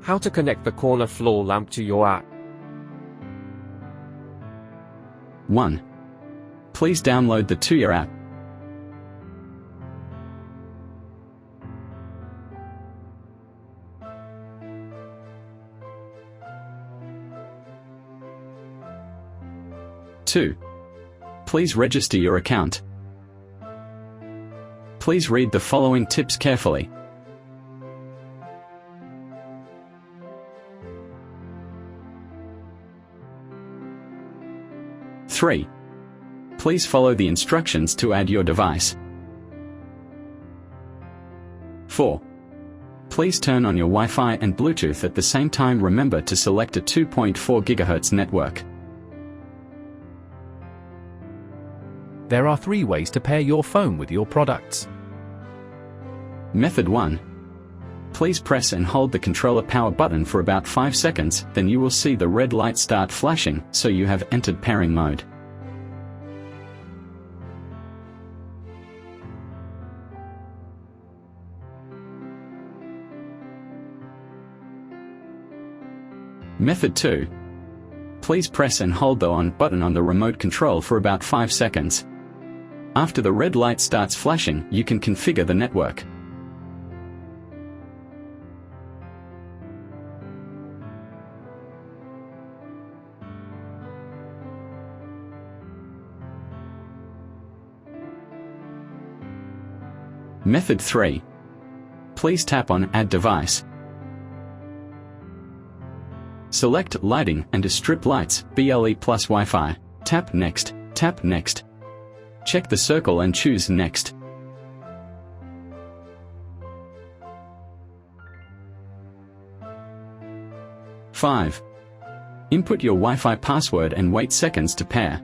How to connect the corner floor lamp to your app. 1. Please download the Tuya app. 2. Please register your account. Please read the following tips carefully. 3. Please follow the instructions to add your device. 4. Please turn on your Wi-Fi and Bluetooth at the same time. Remember to select a 2.4 GHz network. There are 3 ways to pair your phone with your products. Method 1. Please press and hold the controller power button for about 5 seconds, then you will see the red light start flashing, so you have entered pairing mode. Method 2. Please press and hold the on button on the remote control for about 5 seconds. After the red light starts flashing, you can configure the network. Method 3. Please tap on Add Device. Select Lighting and Strip Lights, BLE plus Wi-Fi. Tap Next, tap Next. Check the circle and choose Next. Five. Input your Wi-Fi password and wait seconds to pair.